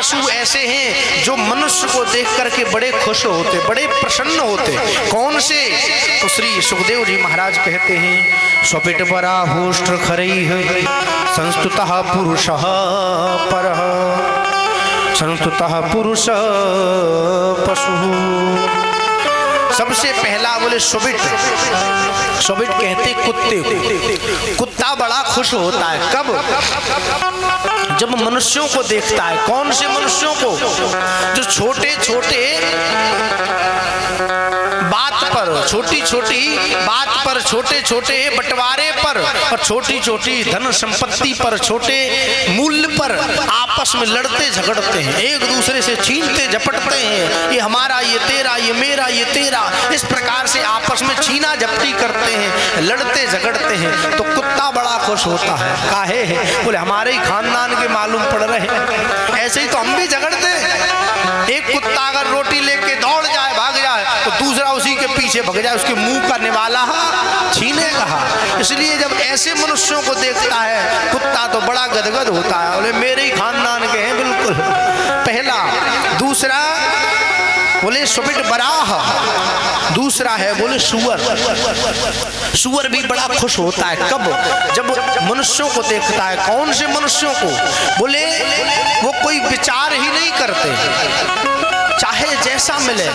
पशु ऐसे हैं जो मनुष्य को देख करके बड़े खुश होते, बड़े प्रसन्न होते। कौन से? तो श्री सुखदेव जी महाराज कहते हैं, स्वपिट बरा होष्ट्र खरई संस्तुतः पुरुषः परः संस्तुतः पुरुष पशु। सबसे पहला बोले सुबिट। सुबिट कहते कुत्ते को। कुत्ता बड़ा खुश होता है कब? जब मनुष्यों को देखता है। कौन से मनुष्यों को? जो छोटे छोटे बात पर, छोटी छोटी बात पर, छोटे छोटे बंटवारे पर और छोटी छोटी धन संपत्ति पर, छोटे मूल्य पर आपस में लड़ते झगड़ते हैं, एक दूसरे से छीनते झपटते हैं। ये हमारा, ये तेरा, ये मेरा, ये तेरा, इस प्रकार से आपस में छीना झपटी करते हैं, लड़ते झगड़ते हैं। तो कुत्ता बड़ा खुश होता है। काहे है? बोले हमारे ही खानदान के मालूम पड़ रहे हैं, ऐसे ही तो हम भी झगड़ते हैं। एक कुत्ता अगर रोटी लेके दौड़ जाए, भाग जाए, तो दूसरा उसी के पीछे भाग जाए, उसके मुंह का निवाला छीनेगा। इसलिए जब ऐसे मनुष्यों को देखता है कुत्ता तो बड़ा गदगद होता है। बोले मेरे ही खानदान के हैं बिल्कुल। पहला। दूसरा बोले सुबिट बराह। दूसरा है बोले सुअर। सुअर भी बड़ा खुश होता है कब? जब मनुष्यों को देखता है। कौन से मनुष्यों को? बोले वो कोई विचार ही नहीं करते, चाहे जैसा मिले,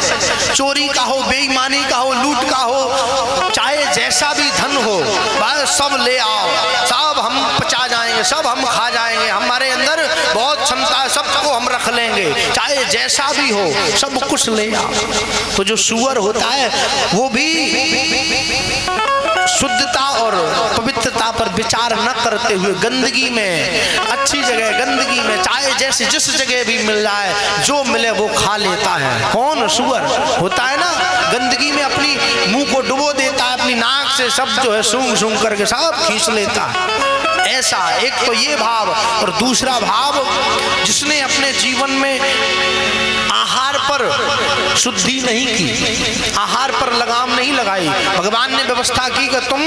चोरी का हो, बेईमानी का हो, लूट का हो, चाहे जैसा भी धन हो, बस सब ले आओ, सब हम पचा जाएंगे, सब हम खा जाएंगे, हमारे अंदर बहुत क्षमता है, सबको हम रख लेंगे, चाहे जैसा भी हो सब कुछ ले आओ। तो जो सुअर होता है वो भी शुद्धता और पवित्रता पर विचार न करते हुए गंदगी में, अच्छी जगह गंदगी में, चाहे जैसे जिस जगह भी मिल जाए, जो मिले वो खा लेता है। कौन? सुअर होता है ना, गंदगी में अपनी मुंह को डुबो देता है, अपनी नाक से सब जो है सूंघ सूंघ करके सब खींच लेता है। ऐसा एक तो ये भाव। और दूसरा भाव, जिसने अपने जीवन में आहार पर शुद्धि नहीं की, आहार पर लगाम नहीं लगाई। भगवान ने व्यवस्था की कि तुम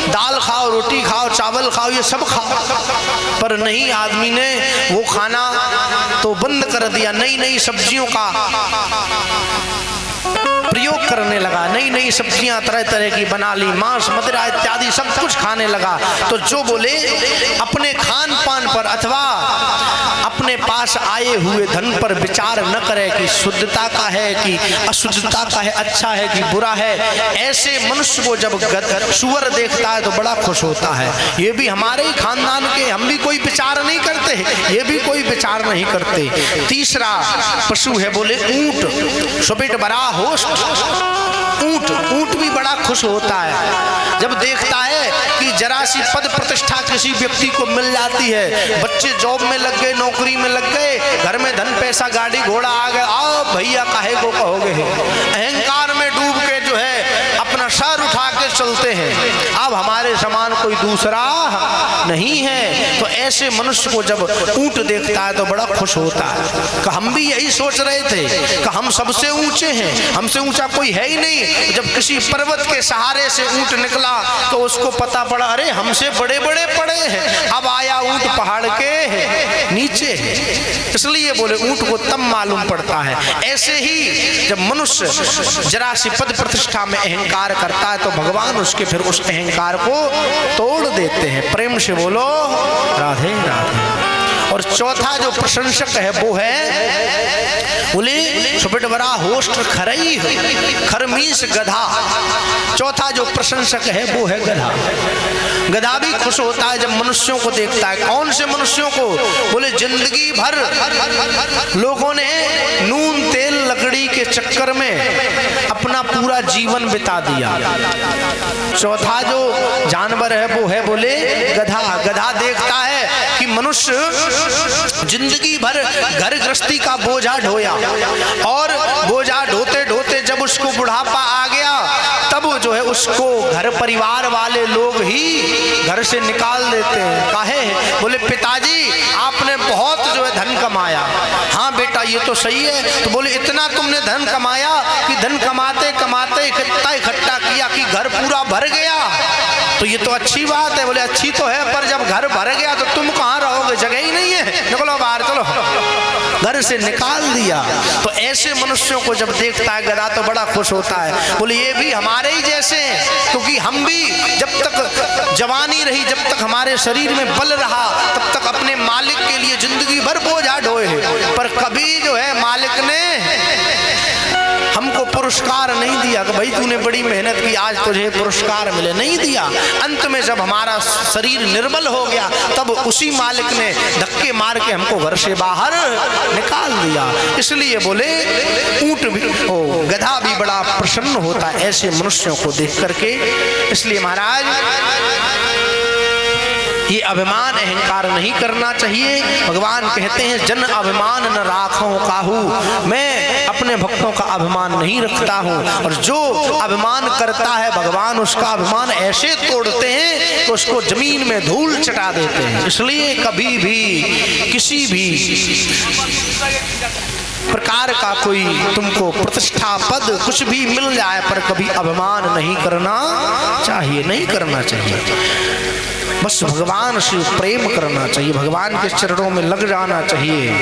दाल खाओ, रोटी खाओ, चावल खाओ, ये सब खाओ, पर नहीं, आदमी ने वो खाना तो बंद कर दिया। नई नई सब्जियों का प्रयोग करने लगा, नई नई सब्जियां तरह तरह की बना ली, मांस मदिरा इत्यादि सब कुछ खाने लगा। तो जो बोले अपने खान पान पर अथवा अपने पास आए हुए धन पर विचार न करे कि शुद्धता का है कि अशुद्धता का है, अच्छा है कि बुरा है, ऐसे मनुष्य को जब सुअर देखता है तो बड़ा खुश होता है। ये भी हमारे ही खानदान के, हम भी कोई विचार नहीं करते, ये भी कोई विचार नहीं करते। तीसरा पशु है बोले ऊंट। सुबिट बरा होस्ट। ऊंट। ऊंट भी बड़ा खुश होता है जब देखता है कि जरा सी पद प्रतिष्ठा किसी व्यक्ति को मिल जाती है, बच्चे जॉब में लग गए, नौकरी में लग गए, घर में धन पैसा गाड़ी घोड़ा आ गया, आओ भैया काहे को कहोगे। अहंकार में डूब के जो है अपना सर उठा के चलते हैं, अब हमारे समान कोई दूसरा नहीं है। तो ऐसे मनुष्य को जब ऊंट देखता है तो बड़ा खुश होता है कि हम भी यही सोच रहे थे कि हम सबसे ऊंचे हैं, हमसे ऊंचा कोई है ही नहीं। जब किसी पर्वत के सहारे से ऊंट निकला तो उसको पता पड़ा, अरे हमसे बड़े बड़े पड़े हैं, अब आया ऊंट पहाड़ के नीचे। इसलिए बोले ऊंट को तब मालूम पड़ता है। ऐसे ही जब मनुष्य जरा सी पद प्रतिष्ठा में अहंकार करता है तो भगवान उसके फिर उस अहंकार को तोड़ देते हैं। प्रेम से बोलो राधे राधे। और चौथा जो प्रशंसक है वो है बोले सुबिट बरा होस्ट खरई। खर मीन्स गधा। चौथा जो प्रशंसक है वो है गधा। गधा भी खुश होता है जब मनुष्यों को देखता है। कौन से मनुष्यों को? बोले जिंदगी भर लोगों ने नून तेल लकड़ी के चक्कर में अपना पूरा जीवन बिता दिया। चौथा जो जानवर है वो है बोले गधा। गधा देखता है कि मनुष्य जिंदगी भर घर गृहस्थी का बोझा ढोया और बोझा ढोते ढोते जब उसको बुढ़ापा आ गया तब जो है उसको घर परिवार वाले लोग ही घर से निकाल देते हैं। काहे? बोले पिताजी आपने बहुत जो है धन कमाया। हाँ बेटा ये तो सही है। तो बोले इतना तुमने धन कमाया कि धन कमाते कमाते इतना इकट्ठा किया कि घर पूरा भर गया। तो ये तो अच्छी बात है। बोले अच्छी तो है पर जब घर भर गया तो तुम कहाँ रहोगे, जगह ही नहीं है, निकलो बाहर चलो। घर से निकाल दिया। तो ऐसे मनुष्यों को जब देखता है गधा तो बड़ा खुश होता है, बोले ये भी हमारे ही जैसे हैं, क्योंकि हम भी जब तक जवानी रही, जब तक हमारे शरीर में बल रहा, तब तक अपने मालिक के लिए जिंदगी भर बोझा ढोए हैं, पर कभी जो है मालिक ने हमको पुरस्कार नहीं दिया कि भाई तूने बड़ी मेहनत की आज तुझे पुरस्कार मिले, नहीं दिया। अंत में जब हमारा शरीर निर्बल हो गया तब उसी मालिक ने धक्के मार के हमको घर से बाहर निकाल दिया। इसलिए बोले ऊंट भी गधा भी बड़ा प्रसन्न होता है ऐसे मनुष्यों को देख करके। इसलिए महाराज ये अभिमान अहंकार नहीं करना चाहिए। भगवान कहते हैं जन अभिमान न राखो काहू, मैं अपने भक्तों का अभिमान नहीं रखता हूँ, और जो अभिमान करता है भगवान उसका अभिमान ऐसे तोड़ते हैं तो उसको जमीन में धूल चटा देते हैं। इसलिए कभी भी किसी भी प्रकार का कोई तुमको प्रतिष्ठा पद कुछ भी मिल जाए पर कभी अभिमान नहीं करना चाहिए, नहीं करना चाहिए। बस भगवान से प्रेम करना चाहिए, भगवान के चरणों में लग जाना चाहिए।